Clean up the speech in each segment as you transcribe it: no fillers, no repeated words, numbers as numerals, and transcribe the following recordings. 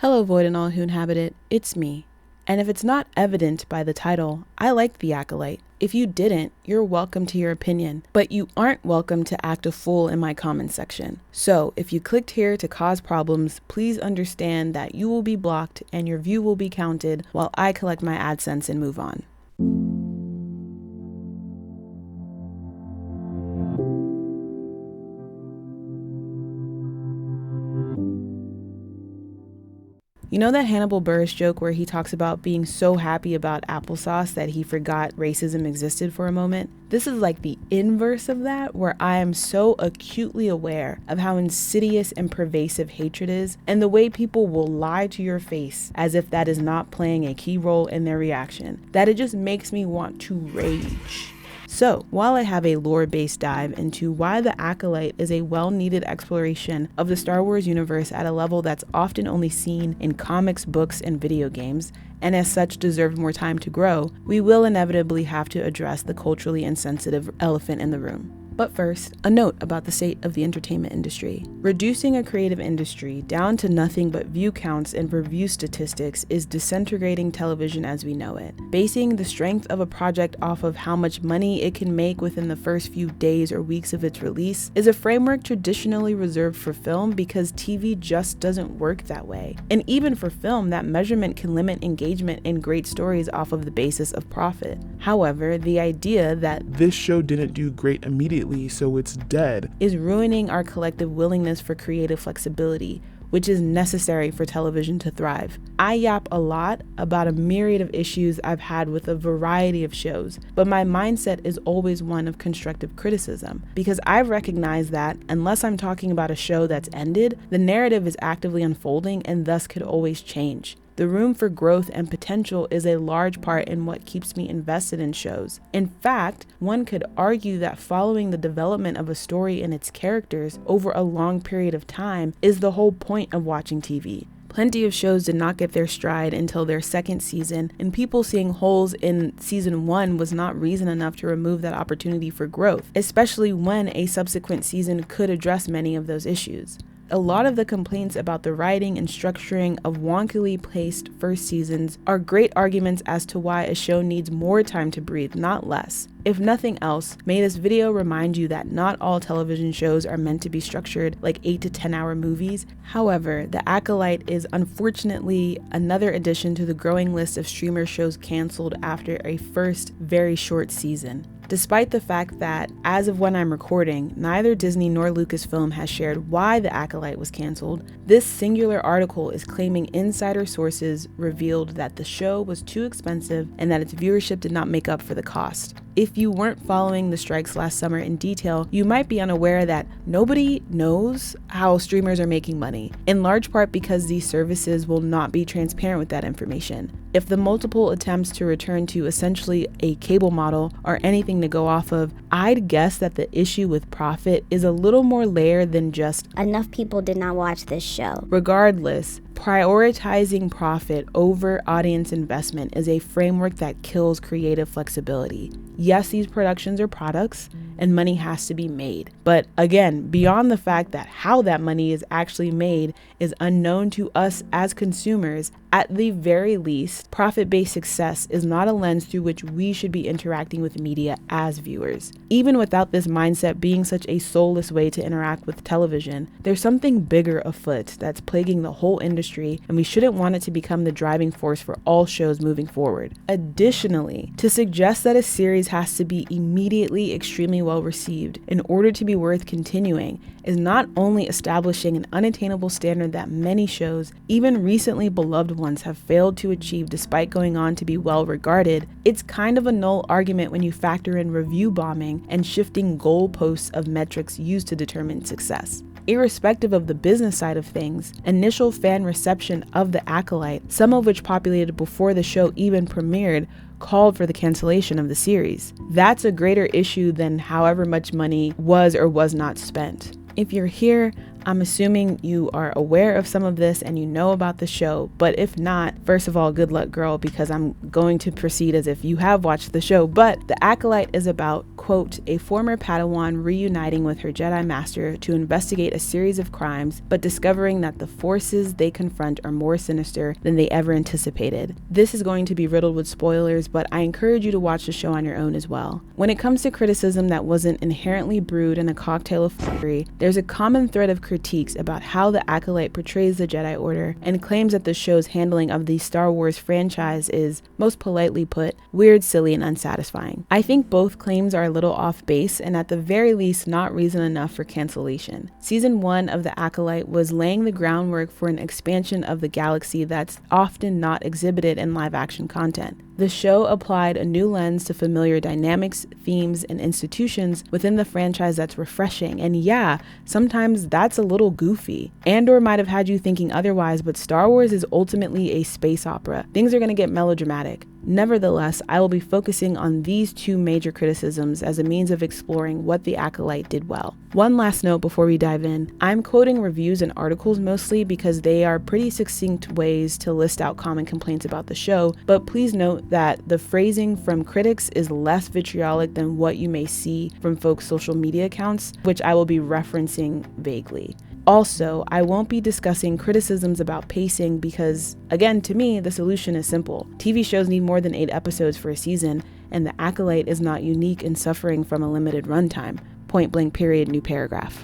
Hello Void and all who inhabit it, it's me. And if it's not evident by the title, I like The Acolyte. If you didn't, you're welcome to your opinion, but you aren't welcome to act a fool in my comment section. So if you clicked here to cause problems, please understand that you will be blocked and your view will be counted while I collect my AdSense and move on. You know that Hannibal Buress joke where he talks about being so happy about applesauce that he forgot racism existed for a moment? This is like the inverse of that, where I am so acutely aware of how insidious and pervasive hatred is, and the way people will lie to your face as if that is not playing a key role in their reaction, that it just makes me want to rage. So, while I have a lore-based dive into why The Acolyte is a well-needed exploration of the Star Wars universe at a level that's often only seen in comics, books, and video games, and as such deserves more time to grow, we will inevitably have to address the culturally insensitive elephant in the room. But first, a note about the state of the entertainment industry. Reducing a creative industry down to nothing but view counts and review statistics is disintegrating television as we know it. Basing the strength of a project off of how much money it can make within the first few days or weeks of its release is a framework traditionally reserved for film because TV just doesn't work that way. And even for film, that measurement can limit engagement in great stories off of the basis of profit. However, the idea that this show didn't do great immediately, so it's dead, is ruining our collective willingness for creative flexibility, which is necessary for television to thrive. I yap a lot about a myriad of issues I've had with a variety of shows, but my mindset is always one of constructive criticism, because I've recognized that unless I'm talking about a show that's ended, the narrative is actively unfolding and thus could always change. The room for growth and potential is a large part in what keeps me invested in shows. In fact, one could argue that following the development of a story and its characters over a long period of time is the whole point of watching TV. Plenty of shows did not get their stride until their second season, and people seeing holes in season 1 was not reason enough to remove that opportunity for growth, especially when a subsequent season could address many of those issues. A lot of the complaints about the writing and structuring of wonkily placed first seasons are great arguments as to why a show needs more time to breathe, not less. If nothing else, may this video remind you that not all television shows are meant to be structured like 8 to 10 hour movies. However, The Acolyte is unfortunately another addition to the growing list of streamer shows canceled after a first very short season. Despite the fact that, as of when I'm recording, neither Disney nor Lucasfilm has shared why The Acolyte was canceled, this singular article is claiming insider sources revealed that the show was too expensive and that its viewership did not make up for the cost. If you weren't following the strikes last summer in detail, you might be unaware that nobody knows how streamers are making money, in large part because these services will not be transparent with that information. If the multiple attempts to return to essentially a cable model are anything to go off of, I'd guess that the issue with profit is a little more layered than just enough people did not watch this show. Regardless, prioritizing profit over audience investment is a framework that kills creative flexibility. Yes, these productions are products and money has to be made. But again, beyond the fact that how that money is actually made is unknown to us as consumers, at the very least, profit-based success is not a lens through which we should be interacting with media as viewers. Even without this mindset being such a soulless way to interact with television, there's something bigger afoot that's plaguing the whole industry, and we shouldn't want it to become the driving force for all shows moving forward. Additionally, to suggest that a series has to be immediately extremely well received in order to be worth continuing is not only establishing an unattainable standard that many shows, even recently beloved ones, have failed to achieve despite going on to be well regarded, it's kind of a null argument when you factor in review bombing and shifting goalposts of metrics used to determine success. Irrespective of the business side of things, initial fan reception of The Acolyte, some of which populated before the show even premiered, called for the cancellation of the series. That's a greater issue than however much money was or was not spent. If you're here, I'm assuming you are aware of some of this and you know about the show, but if not, first of all, good luck, girl, because I'm going to proceed as if you have watched the show. But The Acolyte is about, quote, a former Padawan reuniting with her Jedi Master to investigate a series of crimes, but discovering that the forces they confront are more sinister than they ever anticipated. This is going to be riddled with spoilers, but I encourage you to watch the show on your own as well. When it comes to criticism that wasn't inherently brewed in a cocktail of fury, there's a common thread of critiques about how The Acolyte portrays the Jedi Order and claims that the show's handling of the Star Wars franchise is, most politely put, weird, silly, and unsatisfying. I think both claims are a little off base and at the very least not reason enough for cancellation. Season 1 of The Acolyte was laying the groundwork for an expansion of the galaxy that's often not exhibited in live action content. The show applied a new lens to familiar dynamics, themes, and institutions within the franchise that's refreshing. And yeah, sometimes that's a little goofy. Andor might have had you thinking otherwise, but Star Wars is ultimately a space opera. Things are going to get melodramatic. Nevertheless, I will be focusing on these two major criticisms as a means of exploring what The Acolyte did well. One last note before we dive in. I'm quoting reviews and articles mostly because they are pretty succinct ways to list out common complaints about the show, but please note that the phrasing from critics is less vitriolic than what you may see from folks' social media accounts, which I will be referencing vaguely. Also, I won't be discussing criticisms about pacing because, again, to me, the solution is simple. TV shows need more than 8 episodes for a season, and The Acolyte is not unique in suffering from a limited runtime. Point blank period, new paragraph.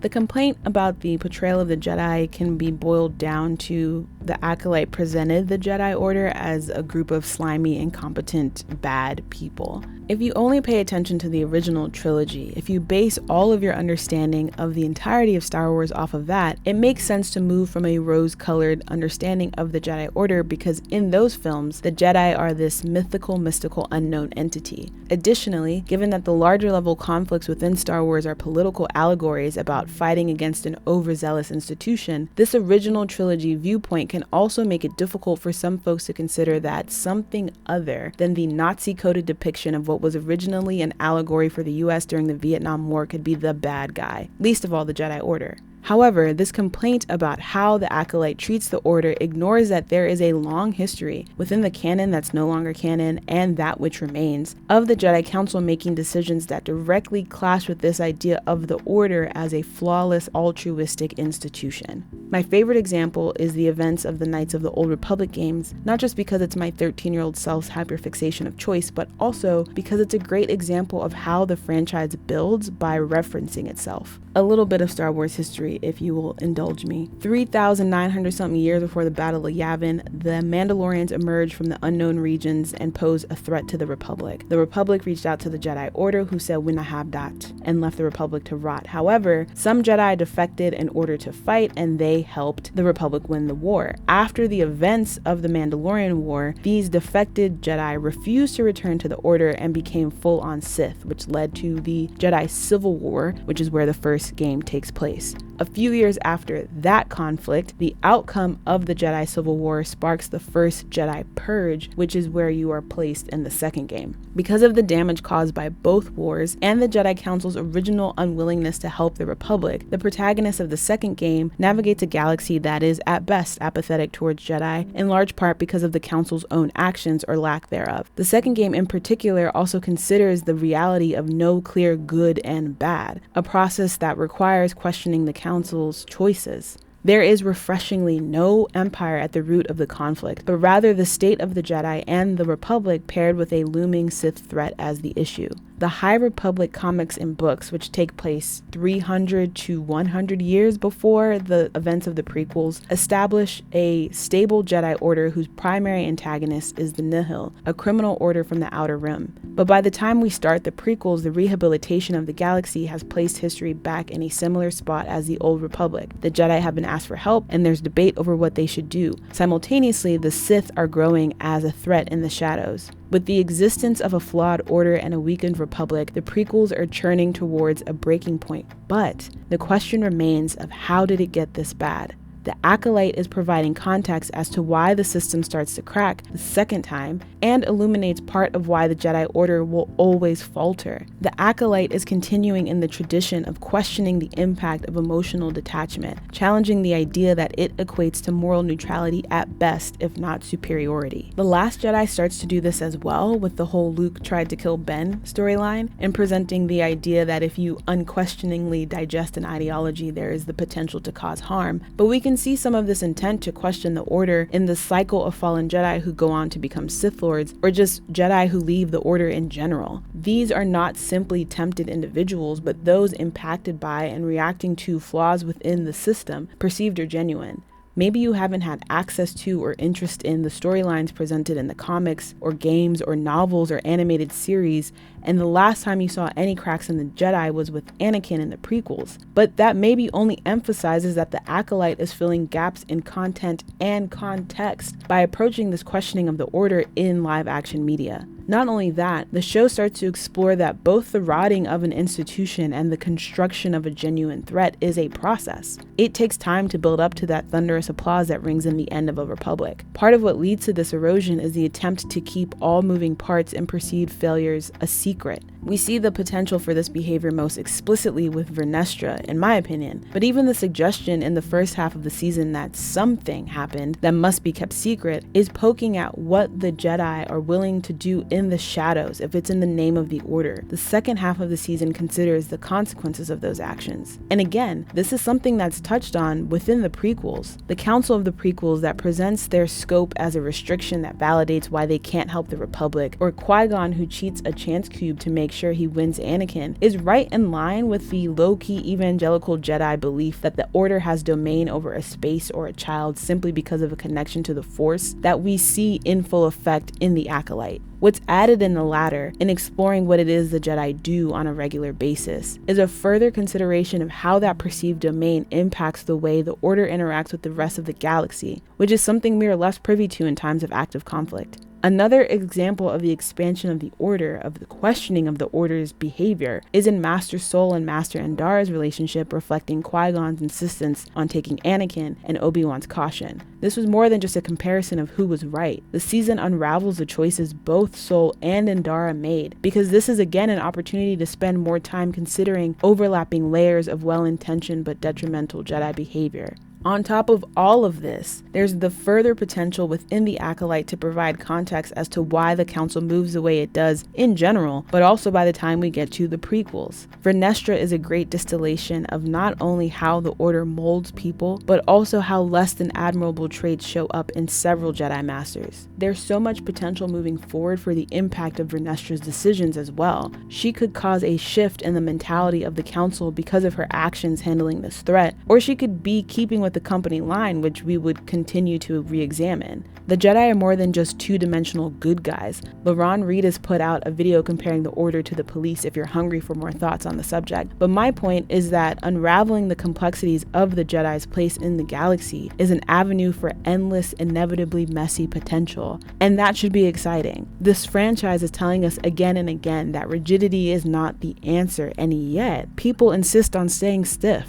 The complaint about the portrayal of the Jedi can be boiled down to The Acolyte presented the Jedi Order as a group of slimy, incompetent, bad people. If you only pay attention to the original trilogy, if you base all of your understanding of the entirety of Star Wars off of that, it makes sense to move from a rose-colored understanding of the Jedi Order because in those films, the Jedi are this mythical, mystical, unknown entity. Additionally, given that the larger level conflicts within Star Wars are political allegories about fighting against an overzealous institution, this original trilogy viewpoint can also make it difficult for some folks to consider that something other than the Nazi-coded depiction of what was originally an allegory for the US during the Vietnam War could be the bad guy, least of all the Jedi Order. However, this complaint about how the Acolyte treats the Order ignores that there is a long history within the canon that's no longer canon and that which remains of the Jedi Council making decisions that directly clash with this idea of the Order as a flawless, altruistic institution. My favorite example is the events of the Knights of the Old Republic games, not just because it's my 13-year-old self's hyperfixation of choice, but also because it's a great example of how the franchise builds by referencing itself. A little bit of Star Wars history, if you will indulge me. 3,900 something years before the Battle of Yavin, the Mandalorians emerged from the unknown regions and posed a threat to the Republic. The Republic reached out to the Jedi Order, who said, "We not have that," and left the Republic to rot. However, some Jedi defected in order to fight, and they helped the Republic win the war. After the events of the Mandalorian War, these defected Jedi refused to return to the Order and became full-on Sith, which led to the Jedi Civil War, which is where the first game takes place. A few years after that conflict, the outcome of the Jedi Civil War sparks the first Jedi Purge, which is where you are placed in the second game. Because of the damage caused by both wars and the Jedi Council's original unwillingness to help the Republic, the protagonist of the second game navigates a galaxy that is at best apathetic towards Jedi, in large part because of the Council's own actions or lack thereof. The second game in particular also considers the reality of no clear good and bad, a process that requires questioning the Council's choices. There is refreshingly no empire at the root of the conflict, but rather the state of the Jedi and the Republic paired with a looming Sith threat as the issue. The High Republic comics and books, which take place 300 to 100 years before the events of the prequels, establish a stable Jedi Order whose primary antagonist is the Nihil, a criminal order from the Outer Rim. But by the time we start the prequels, the rehabilitation of the galaxy has placed history back in a similar spot as the Old Republic. The Jedi have been asked for help, and there's debate over what they should do. Simultaneously, the Sith are growing as a threat in the shadows. With the existence of a flawed order and a weakened republic, the prequels are churning towards a breaking point. But the question remains of how did it get this bad? The Acolyte is providing context as to why the system starts to crack the second time, and illuminates part of why the Jedi Order will always falter. The Acolyte is continuing in the tradition of questioning the impact of emotional detachment, challenging the idea that it equates to moral neutrality at best, if not superiority. The Last Jedi starts to do this as well, with the whole Luke tried to kill Ben storyline, and presenting the idea that if you unquestioningly digest an ideology, there is the potential to cause harm. But we can see some of this intent to question the Order in the cycle of fallen Jedi who go on to become Sith Lords, or just Jedi who leave the Order in general. These are not simply tempted individuals, but those impacted by and reacting to flaws within the system, perceived or genuine. Maybe you haven't had access to or interest in the storylines presented in the comics or games or novels or animated series, and the last time you saw any cracks in the Jedi was with Anakin in the prequels. But that maybe only emphasizes that the Acolyte is filling gaps in content and context by approaching this questioning of the Order in live action media. Not only that, the show starts to explore that both the rotting of an institution and the construction of a genuine threat is a process. It takes time to build up to that thunderous applause that rings in the end of a republic. Part of what leads to this erosion is the attempt to keep all moving parts and perceived failures a secret. We see the potential for this behavior most explicitly with Vernestra, in my opinion, but even the suggestion in the first half of the season that something happened that must be kept secret is poking at what the Jedi are willing to do in the shadows if it's in the name of the Order. The second half of the season considers the consequences of those actions. And again, this is something that's touched on within the prequels. The Council of the prequels that presents their scope as a restriction that validates why they can't help the Republic, or Qui-Gon who cheats a chance cube to make sure he wins Anakin, is right in line with the low-key evangelical Jedi belief that the Order has domain over a space or a child simply because of a connection to the Force that we see in full effect in the Acolyte. What's added in the latter, in exploring what it is the Jedi do on a regular basis, is a further consideration of how that perceived domain impacts the way the Order interacts with the rest of the galaxy, which is something we are less privy to in times of active conflict. Another example of the expansion of the Order, of the questioning of the Order's behavior, is in Master Soul and Master Endara's relationship, reflecting Qui-Gon's insistence on taking Anakin and Obi-Wan's caution. This was more than just a comparison of who was right. The season unravels the choices both Soul and Endara made, because this is again an opportunity to spend more time considering overlapping layers of well-intentioned but detrimental Jedi behavior. On top of all of this, there's the further potential within the Acolyte to provide context as to why the Council moves the way it does in general, but also by the time we get to the prequels. Vernestra is a great distillation of not only how the Order molds people, but also how less than admirable traits show up in several Jedi Masters. There's so much potential moving forward for the impact of Vernestra's decisions as well. She could cause a shift in the mentality of the Council because of her actions handling this threat, or she could be keeping with the company line, which we would continue to re-examine. The Jedi are more than just two-dimensional good guys. LaRon Reed has put out a video comparing the Order to the police if you're hungry for more thoughts on the subject. But my point is that unraveling the complexities of the Jedi's place in the galaxy is an avenue for endless, inevitably messy potential. And that should be exciting. This franchise is telling us again and again that rigidity is not the answer, and yet people insist on staying stiff.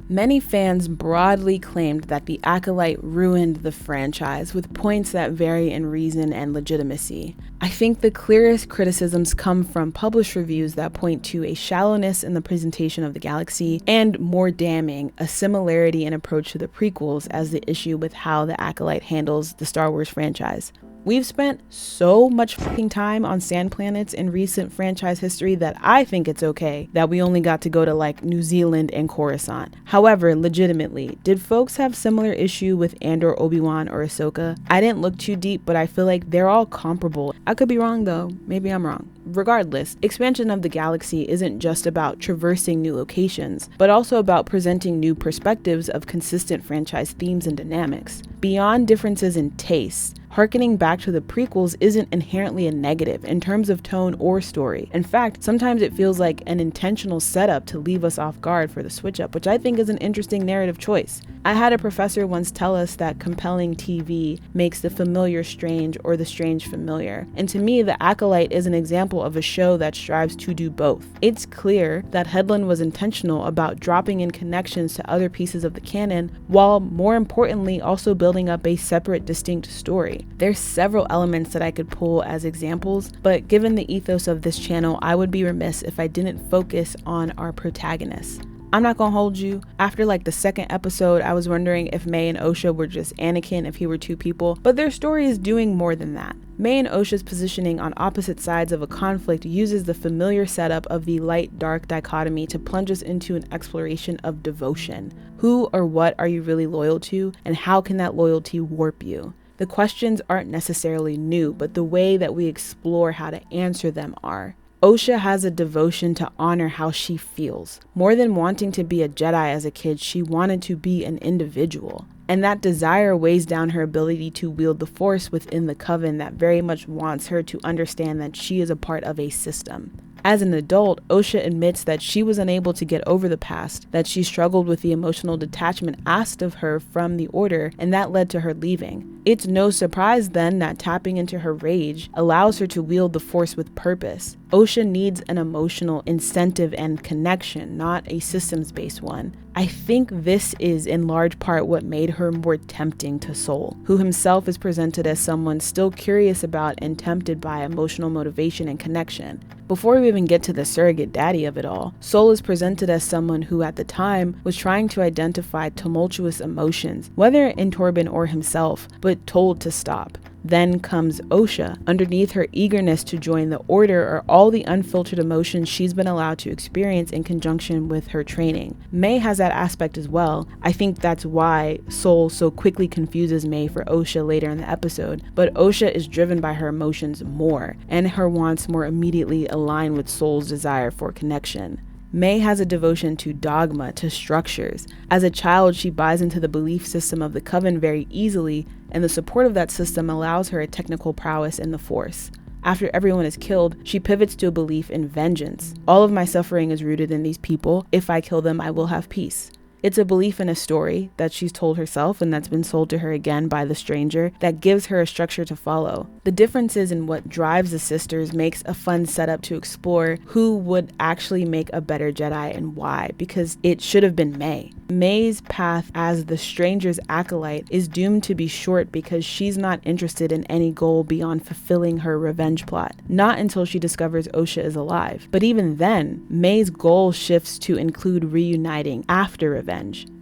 Many fans broadly claimed that the Acolyte ruined the franchise, with points that vary in reason and legitimacy. I think the clearest criticisms come from published reviews that point to a shallowness in the presentation of the galaxy, and more damning, a similarity in approach to the prequels as the issue with how the Acolyte handles the Star Wars franchise. We've spent so much fucking time on sand planets in recent franchise history that I think it's okay that we only got to go to like New Zealand and Coruscant. However, legitimately, did folks have similar issue with Andor, Obi-Wan, or Ahsoka? I didn't look too deep, but I feel like they're all comparable. I could be wrong though, maybe I'm wrong. Regardless, expansion of the galaxy isn't just about traversing new locations, but also about presenting new perspectives of consistent franchise themes and dynamics. Beyond differences in tastes, Harkening back to the prequels isn't inherently a negative in terms of tone or story. In fact, sometimes it feels like an intentional setup to leave us off guard for the switch up, which I think is an interesting narrative choice. I had a professor once tell us that compelling TV makes the familiar strange or the strange familiar. And to me, The Acolyte is an example of a show that strives to do both. It's clear that Headland was intentional about dropping in connections to other pieces of the canon, while more importantly also building up a separate, distinct story. There's several elements that I could pull as examples, but given the ethos of this channel, I would be remiss if I didn't focus on our protagonists. I'm not gonna hold you. After like the second episode, I was wondering if May and Osha were just Anakin if he were two people, but their story is doing more than that. May and Osha's positioning on opposite sides of a conflict uses the familiar setup of the light-dark dichotomy to plunge us into an exploration of devotion. Who or what are you really loyal to, and how can that loyalty warp you? The questions aren't necessarily new, but the way that we explore how to answer them are. Osha has a devotion to honor how she feels. More than wanting to be a Jedi as a kid, she wanted to be an individual. And that desire weighs down her ability to wield the Force within the Coven that very much wants her to understand that she is a part of a system. As an adult, Osha admits that she was unable to get over the past, that she struggled with the emotional detachment asked of her from the Order, and that led to her leaving. It's no surprise then that tapping into her rage allows her to wield the Force with purpose. Osha needs an emotional incentive and connection, not a systems-based one. I think this is in large part what made her more tempting to Sol, who himself is presented as someone still curious about and tempted by emotional motivation and connection. Before we even get to the surrogate daddy of it all, Sol is presented as someone who at the time was trying to identify tumultuous emotions, whether in Torben or himself, but told to stop. Then comes Osha. Underneath her eagerness to join the Order are all the unfiltered emotions she's been allowed to experience in conjunction with her training. May has that aspect as well. I think that's why Sol so quickly confuses May for Osha later in the episode, but Osha is driven by her emotions more, and her wants more immediately align with Sol's desire for connection. May has a devotion to dogma, to structures. As a child, she buys into the belief system of the Coven very easily, and the support of that system allows her a technical prowess in the Force. After everyone is killed, she pivots to a belief in vengeance. All of my suffering is rooted in these people. If I kill them, I will have peace. It's a belief in a story that she's told herself and that's been sold to her again by the stranger that gives her a structure to follow. The differences in what drives the sisters makes a fun setup to explore who would actually make a better Jedi and why, because it should have been May. May's path as the stranger's acolyte is doomed to be short because she's not interested in any goal beyond fulfilling her revenge plot. Not until she discovers Osha is alive. But even then, May's goal shifts to include reuniting after revenge.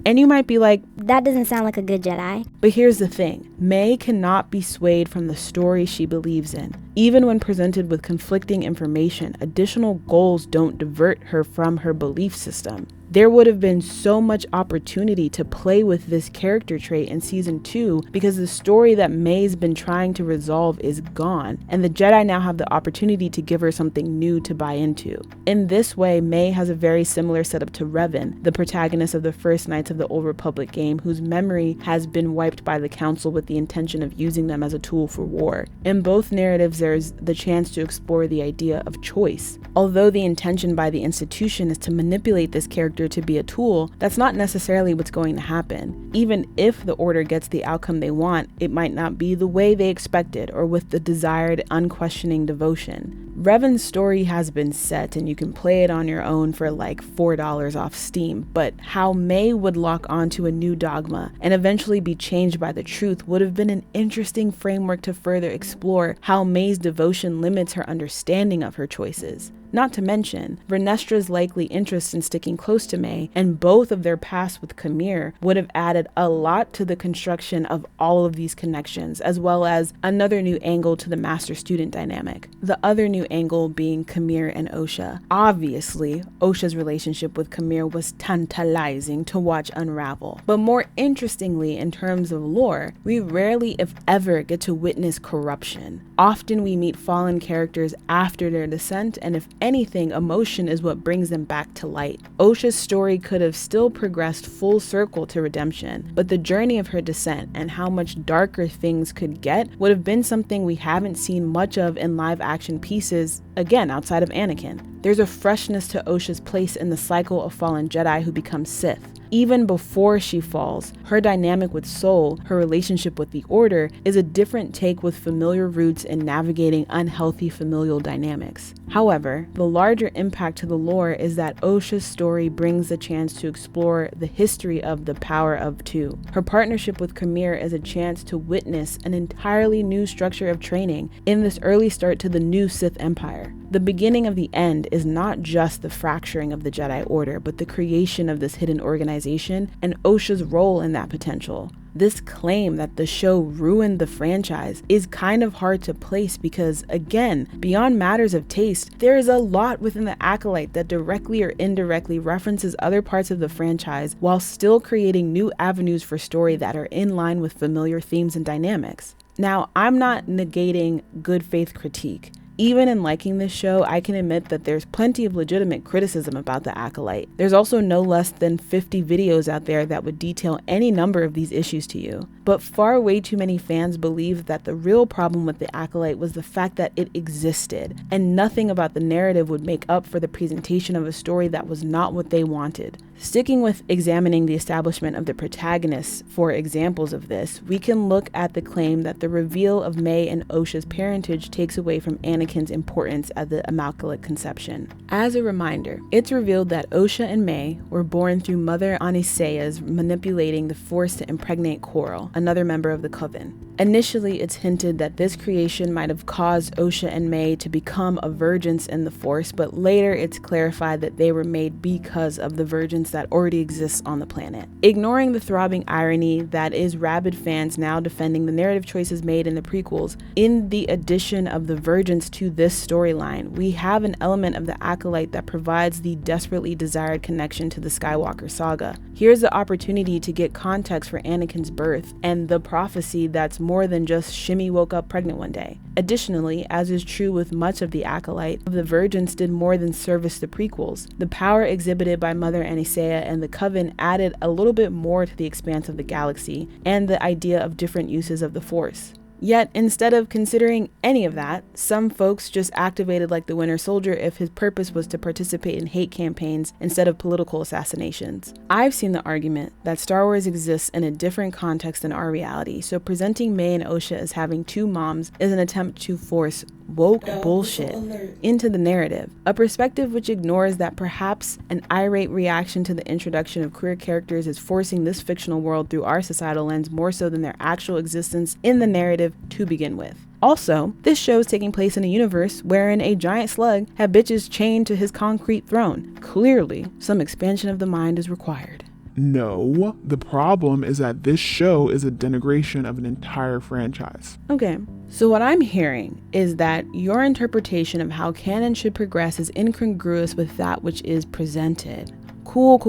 And you might be like, that doesn't sound like a good Jedi. But here's the thing. May cannot be swayed from the story she believes in. Even when presented with conflicting information, additional goals don't divert her from her belief system. There would have been so much opportunity to play with this character trait in season 2 because the story that May's been trying to resolve is gone, and the Jedi now have the opportunity to give her something new to buy into. In this way, May has a very similar setup to Revan, the protagonist of the first Knights of the Old Republic game, whose memory has been wiped by the Council with the intention of using them as a tool for war. In both narratives, there's the chance to explore the idea of choice. Although the intention by the institution is to manipulate this character to be a tool, that's not necessarily what's going to happen. Even if the Order gets the outcome they want, it might not be the way they expected or with the desired unquestioning devotion. Revan's story has been set and you can play it on your own for like $4 off Steam, but how May would lock onto a new dogma and eventually be changed by the truth would have been an interesting framework to further explore how May's devotion limits her understanding of her choices. Not to mention, Vernestra's likely interest in sticking close to May and both of their past with Camille would have added a lot to the construction of all of these connections, as well as another new angle to the master-student dynamic. The other new angle being Camille and Osha. Obviously, Osha's relationship with Camille was tantalizing to watch unravel. But more interestingly, in terms of lore, we rarely, if ever, get to witness corruption. Often we meet fallen characters after their descent, and if anything, emotion is what brings them back to light. Osha's story could have still progressed full circle to redemption, but the journey of her descent and how much darker things could get would have been something we haven't seen much of in live action pieces, again, outside of Anakin. There's a freshness to Osha's place in the cycle of fallen Jedi who become Sith. Even before she falls, her dynamic with Soul, her relationship with the Order, is a different take with familiar roots in navigating unhealthy familial dynamics. However, the larger impact to the lore is that Osha's story brings the chance to explore the history of the power of two. Her partnership with Khmer is a chance to witness an entirely new structure of training in this early start to the new Sith Empire. The beginning of the end is not just the fracturing of the Jedi Order, but the creation of this hidden organization and Osha's role in that potential. This claim that the show ruined the franchise is kind of hard to place because, again, beyond matters of taste, there is a lot within the Acolyte that directly or indirectly references other parts of the franchise while still creating new avenues for story that are in line with familiar themes and dynamics. Now, I'm not negating good faith critique. Even in liking this show, I can admit that there's plenty of legitimate criticism about the Acolyte. There's also no less than 50 videos out there that would detail any number of these issues to you. But far way too many fans believe that the real problem with the Acolyte was the fact that it existed, and nothing about the narrative would make up for the presentation of a story that was not what they wanted. Sticking with examining the establishment of the protagonists for examples of this, we can look at the claim that the reveal of May and Osha's parentage takes away from Anakin's importance at the Immaculate Conception. As a reminder, it's revealed that Osha and May were born through Mother Anisea's manipulating the Force to impregnate Coral, another member of the Coven. Initially, it's hinted that this creation might have caused Osha and May to become a virgins in the Force, but later it's clarified that they were made because of the virgins that already exists on the planet. Ignoring the throbbing irony that is rabid fans now defending the narrative choices made in the prequels, in the addition of the virgins to this storyline, we have an element of the Acolyte that provides the desperately desired connection to the Skywalker saga. Here's the opportunity to get context for Anakin's birth and the prophecy that's more than just Shmi woke up pregnant one day. Additionally, as is true with much of the Acolyte, the virgins did more than service the prequels. The power exhibited by Mother Anisea and the Coven added a little bit more to the expanse of the galaxy and the idea of different uses of the Force. Yet, instead of considering any of that, some folks just activated like the Winter Soldier if his purpose was to participate in hate campaigns instead of political assassinations. I've seen the argument that Star Wars exists in a different context than our reality, so presenting May and Osha as having two moms is an attempt to force woke bullshit into the narrative, a perspective which ignores that perhaps an irate reaction to the introduction of queer characters is forcing this fictional world through our societal lens more so than their actual existence in the narrative to begin with. Also, this show is taking place in a universe wherein a giant slug had bitches chained to his concrete throne. Clearly, some expansion of the mind is required. No, the problem is that this show is a denigration of an entire franchise. Okay, so what I'm hearing is that your interpretation of how canon should progress is incongruous with that which is presented. Cool.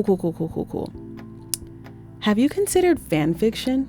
Have you considered fan fiction?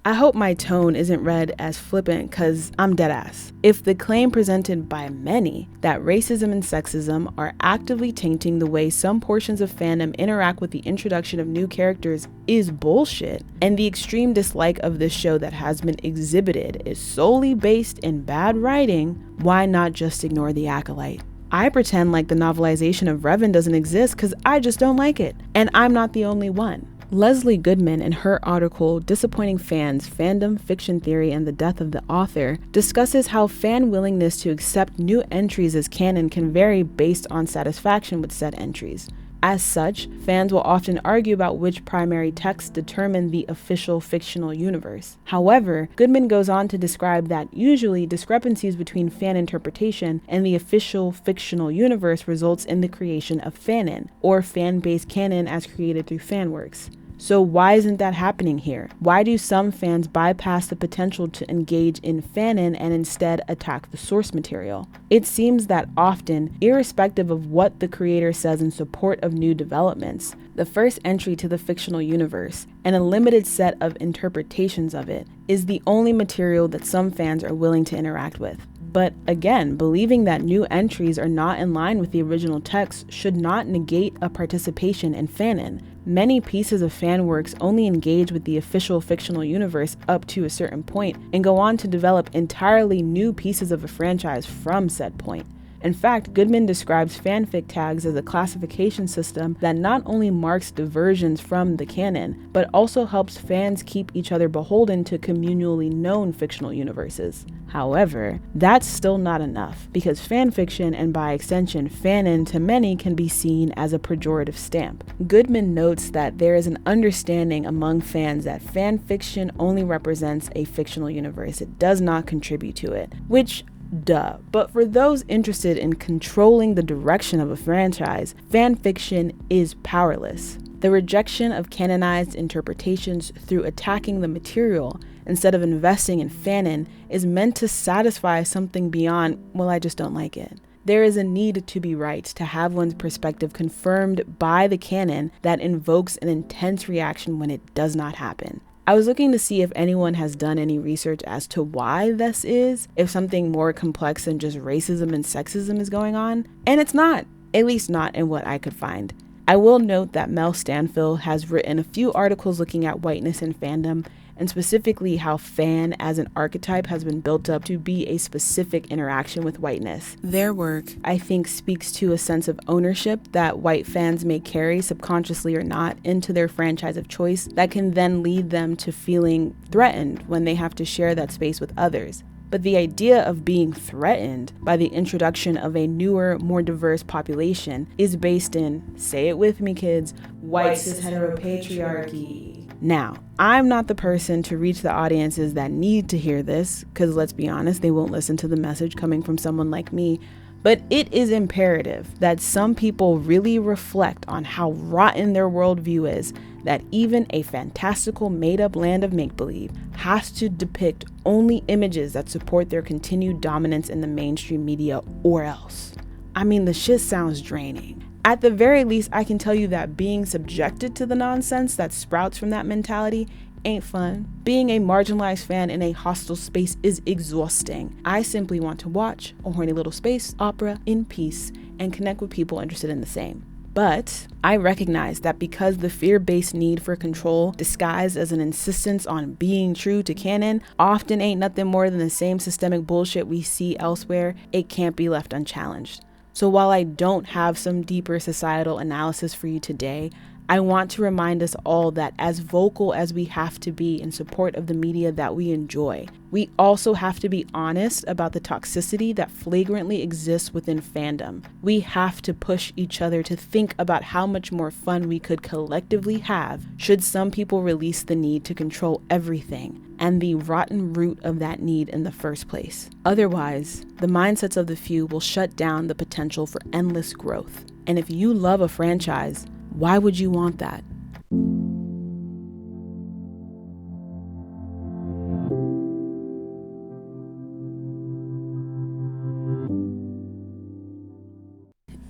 I hope my tone isn't read as flippant because I'm deadass. If the claim presented by many that racism and sexism are actively tainting the way some portions of fandom interact with the introduction of new characters is bullshit, and the extreme dislike of this show that has been exhibited is solely based in bad writing, why not just ignore the Acolyte? I pretend like the novelization of Revan doesn't exist because I just don't like it, and I'm not the only one. Leslie Goodman, in her article Disappointing Fans, Fandom, Fiction Theory, and the Death of the Author, discusses how fan willingness to accept new entries as canon can vary based on satisfaction with said entries. As such, fans will often argue about which primary texts determine the official fictional universe. However, Goodman goes on to describe that usually discrepancies between fan interpretation and the official fictional universe results in the creation of fanon, or fan-based canon as created through fan works. So why isn't that happening here? Why do some fans bypass the potential to engage in Fanon and instead attack the source material? It seems that often, irrespective of what the creator says in support of new developments, the first entry to the fictional universe, and a limited set of interpretations of it, is the only material that some fans are willing to interact with. But again, believing that new entries are not in line with the original text should not negate a participation in Fanon. Many pieces of fan works only engage with the official fictional universe up to a certain point and go on to develop entirely new pieces of a franchise from said point. In fact, Goodman describes fanfic tags as a classification system that not only marks diversions from the canon, but also helps fans keep each other beholden to communally known fictional universes. However, that's still not enough, because fanfiction and by extension fanon to many can be seen as a pejorative stamp. Goodman notes that there is an understanding among fans that fanfiction only represents a fictional universe. It does not contribute to it, which duh. But for those interested in controlling the direction of a franchise, fan fiction is powerless. The rejection of canonized interpretations through attacking the material instead of investing in fanon is meant to satisfy something beyond, well, I just don't like it. There is a need to be right, to have one's perspective confirmed by the canon that invokes an intense reaction when it does not happen. I was looking to see if anyone has done any research as to why this is, if something more complex than just racism and sexism is going on, and it's not, at least not in what I could find. I will note that Mel Stanfill has written a few articles looking at whiteness in fandom, and specifically how fan as an archetype has been built up to be a specific interaction with whiteness. Their work, I think, speaks to a sense of ownership that white fans may carry, subconsciously or not, into their franchise of choice that can then lead them to feeling threatened when they have to share that space with others. But the idea of being threatened by the introduction of a newer, more diverse population is based in, say it with me kids, white cis heteropatriarchy. Now, I'm not the person to reach the audiences that need to hear this, because let's be honest, they won't listen to the message coming from someone like me, but it is imperative that some people really reflect on how rotten their worldview is, that even a fantastical made-up land of make-believe has to depict only images that support their continued dominance in the mainstream media, or else. I mean, the shit sounds draining. At the very least, I can tell you that being subjected to the nonsense that sprouts from that mentality ain't fun. Being a marginalized fan in a hostile space is exhausting. I simply want to watch a horny little space opera in peace and connect with people interested in the same. But I recognize that because the fear-based need for control, disguised as an insistence on being true to canon, often ain't nothing more than the same systemic bullshit we see elsewhere, it can't be left unchallenged. So while I don't have some deeper societal analysis for you today, I want to remind us all that as vocal as we have to be in support of the media that we enjoy, we also have to be honest about the toxicity that flagrantly exists within fandom. We have to push each other to think about how much more fun we could collectively have should some people release the need to control everything and the rotten root of that need in the first place. Otherwise, the mindsets of the few will shut down the potential for endless growth. And if you love a franchise, why would you want that?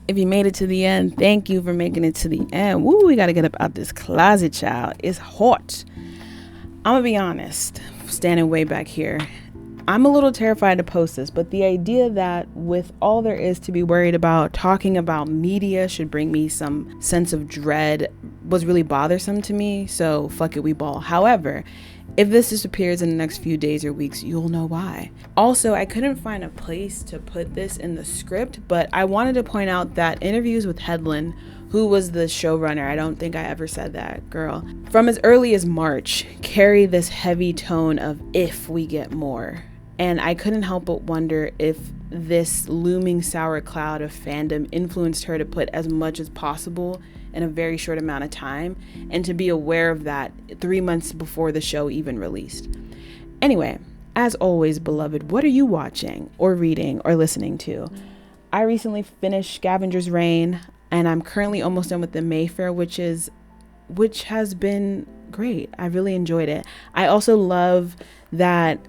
If you made it to the end, thank you for making it to the end. Woo, we gotta get up out this closet, child. It's hot. I'm gonna be honest, standing way back here, I'm a little terrified to post this, but the idea that with all there is to be worried about, talking about media should bring me some sense of dread was really bothersome to me, so fuck it, we ball. However, if this disappears in the next few days or weeks, you'll know why. Also, I couldn't find a place to put this in the script, but I wanted to point out that interviews with Hedlund, who was the showrunner, I don't think I ever said that, girl, from as early as March, carry this heavy tone of if we get more. And I couldn't help but wonder if this looming sour cloud of fandom influenced her to put as much as possible in a very short amount of time, and to be aware of that 3 months before the show even released. Anyway, as always, beloved, what are you watching or reading or listening to? I recently finished Scavenger's Reign, and I'm currently almost done with The Mayfair, which is which has been great. I really enjoyed it. I also love that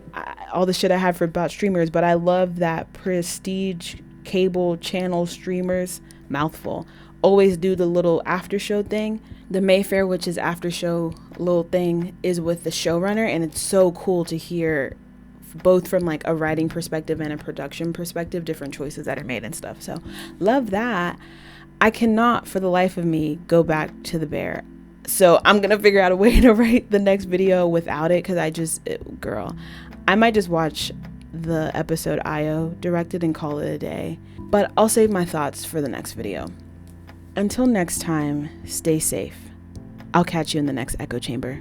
all the shit I have about streamers, but I love that prestige cable channel streamers, mouthful, always do the little after show thing. The Mayfair, which is after show little thing, is with the showrunner, and it's so cool to hear both from like a writing perspective and a production perspective, different choices that are made and stuff. So love that. I cannot for the life of me go back to the bear. So I'm going to figure out a way to write the next video without it, because girl, I might just watch the episode Io directed and call it a day. But I'll save my thoughts for the next video. Until next time, stay safe. I'll catch you in the next echo chamber.